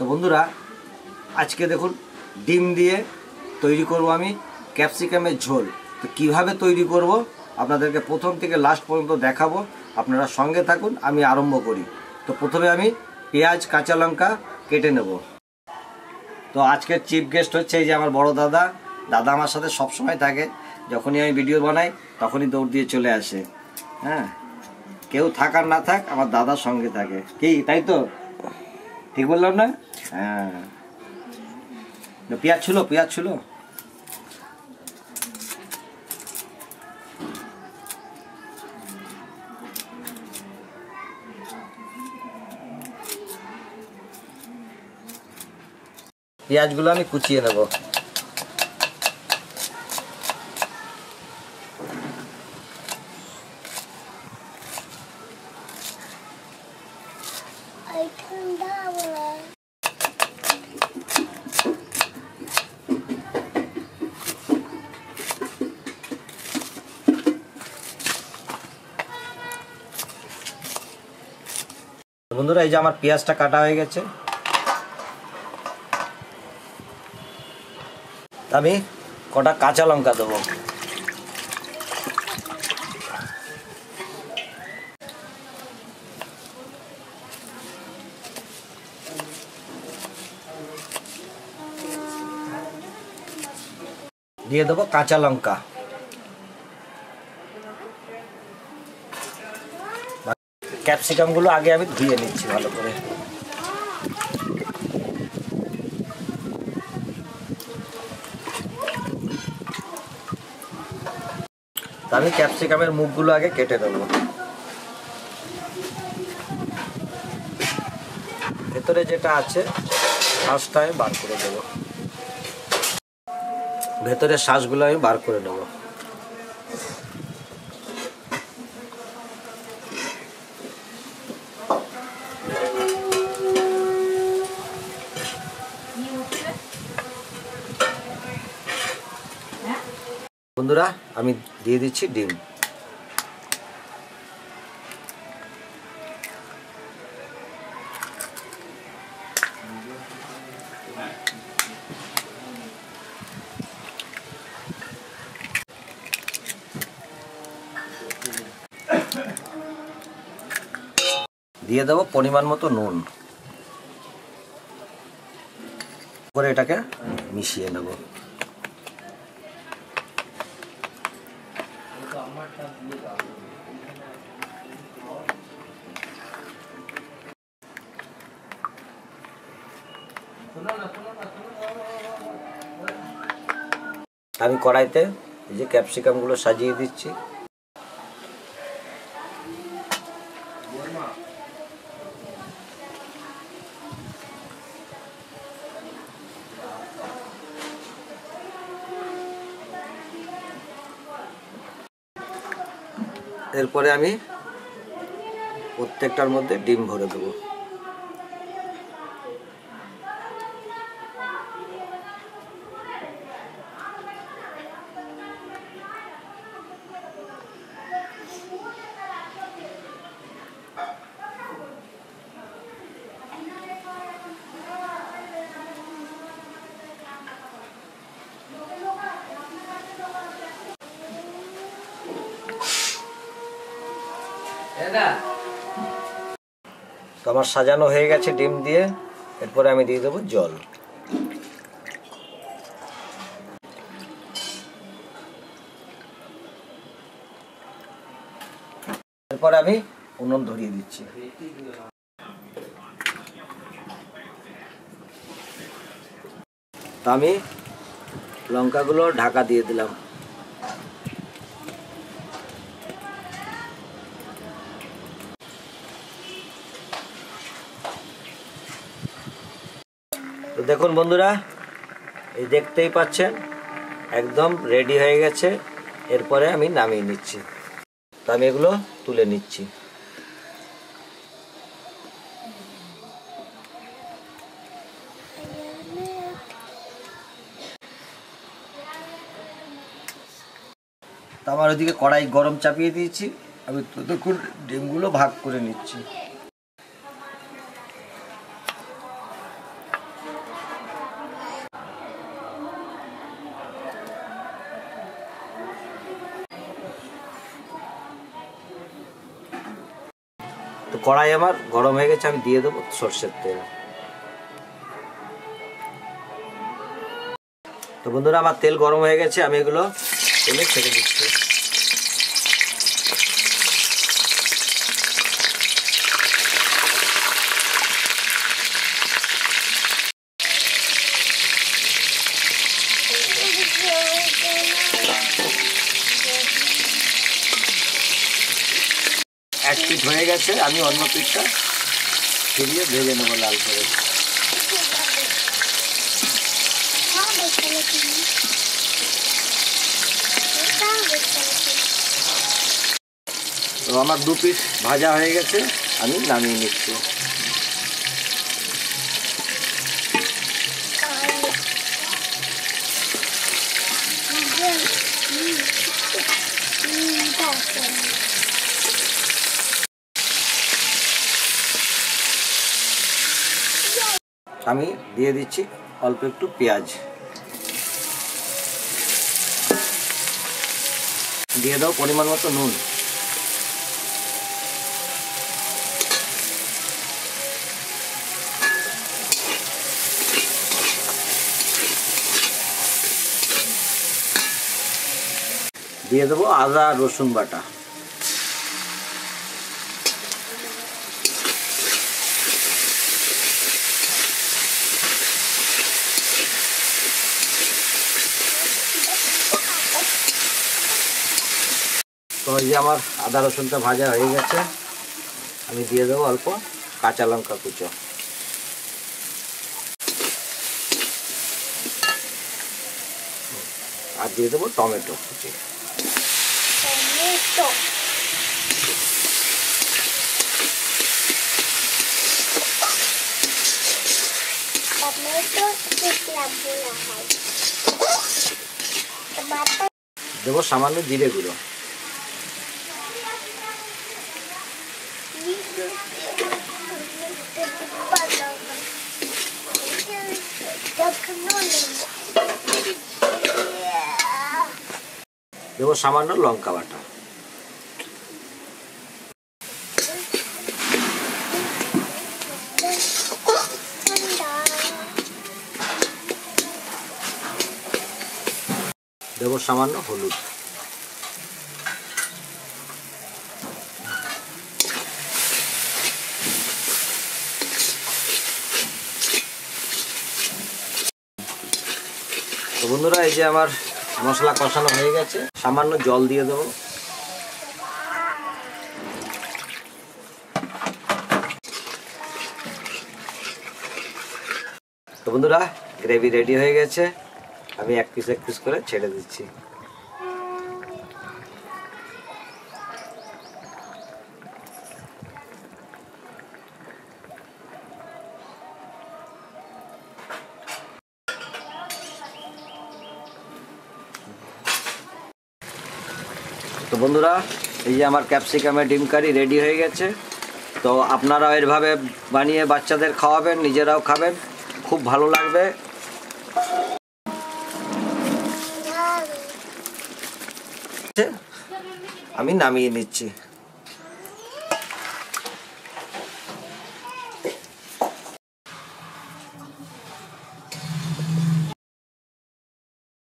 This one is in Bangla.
তো বন্ধুরা আজকে দেখুন ডিম দিয়ে তৈরি করব আমি ক্যাপসিকামের ঝোল। তো কীভাবে তৈরি করব আপনাদেরকে প্রথম থেকে লাস্ট পর্যন্ত দেখাবো, আপনারা সঙ্গে থাকুন। আমি আরম্ভ করি। তো প্রথমে আমি পেঁয়াজ কাঁচা লঙ্কা কেটে নেব। তো আজকের চিফ গেস্ট হচ্ছে এই যে আমার বড় দাদা। দাদা আমার সাথে সবসময় থাকে, যখনই আমি ভিডিও বানাই তখনই দৌড় দিয়ে চলে আসে। হ্যাঁ, কেউ থাক আর না থাক আমার দাদার সঙ্গে থাকে, কি তাই তো? ঠিক বললাম না? হ্যাঁ, পেঁয়াজ ছিল পেঁয়াজগুলো আমি কুচিয়ে নেব। বন্ধুরা এই যে আমার পেঁয়াজটা কাটা হয়ে গেছে, আমি কটা কাঁচা লঙ্কা দেবো। দিয়ে দেবো কাঁচা লঙ্কা। ক্যাপসিকামগুলো আগে আমি ধুয়ে নিচ্ছি ভালো করে। আমি ক্যাপসিকামের মুখগুলো আগে কেটে দেবো। ভেতরে যেটা আছে শ্বাসটা আমি বার করে দেবো। ভেতরের শ্বাসগুলো আমি বার করে নেব। বন্ধুরা আমি দিয়ে দিচ্ছি ডিম। দিয়ে দেবো পরিমাণ মতো নুন, করে এটাকে মিশিয়ে নেব। আমি কড়াইতে এই যে ক্যাপসিকামগুলো সাজিয়ে দিচ্ছি। এরপরে আমি প্রত্যেকটার মধ্যে ডিম ভরে দেবো। তো আমার সাজানো হয়ে গেছে ডিম দিয়ে। এরপরে আমি দিয়ে দেবো জল। এরপরে আমি উনুন ধরিয়ে দিচ্ছি। তো আমি লঙ্কাগুলো ঢাকা দিয়ে দিলাম। তো দেখুন বন্ধুরা, এই দেখতেই পাচ্ছেন একদম রেডি হয়ে গেছে। এরপরে আমি নামিয়ে নিচ্ছি। তো আমি এগুলো তুলে নিচ্ছি। তো আমার ওইদিকে কড়াই গরম চাপিয়ে দিয়েছি। আমি ততক্ষণ ডিমগুলো ভাগ করে নিচ্ছি। কড়াই আমার গরম হয়ে গেছে, আমি দিয়ে দেবো সর্ষের তেল। তো বন্ধুরা আমার তেল গরম হয়ে গেছে, আমি এগুলো তেলে ছেড়ে দিচ্ছি। এক পিঠ হয়ে গেছে, আমি অন্য পিঠটা ফিরিয়ে ভেজে নেবো লাল করে। তো আমার 2 পিস ভাজা হয়ে গেছে, আমি নামিয়ে নিচ্ছি। আমি দিয়ে দিচ্ছি অল্প একটু পেঁয়াজ, দিয়ে দাও পরিমাণ মতো নুন, দিয়ে দেবো আদা রসুন বাটা, তো এই যে আমার আদা রসুনটা ভাজা হয়ে গেছে, আমি দিয়ে দেবো অল্প কাঁচা লঙ্কা কুচো, আর দিয়ে দেবো টমেটো কুচি। দেবো সামান্য জিরে গুঁড়ো, দেবো সামান্য লঙ্কা বাটা, দেবো সামান্য হলুদ, তো বন্ধুরা এই যে আমার মশলা কষানো হয়ে গেছে, সামান্য জল দিয়ে দেবো। তো বন্ধুরা গ্রেভি রেডি হয়ে গেছে, আমি এক পিস করে ছেড়ে দিচ্ছি। তো বন্ধুরা এই যে আমার ক্যাপসিকামের ডিম কারি রেডি হয়ে গেছে। তো আপনারাও এভাবে বানিয়ে বাচ্চাদের খাওয়াবেন, নিজেরাও খাবেন, খুব ভালো লাগবে। আমি নামিয়ে নিচ্ছি।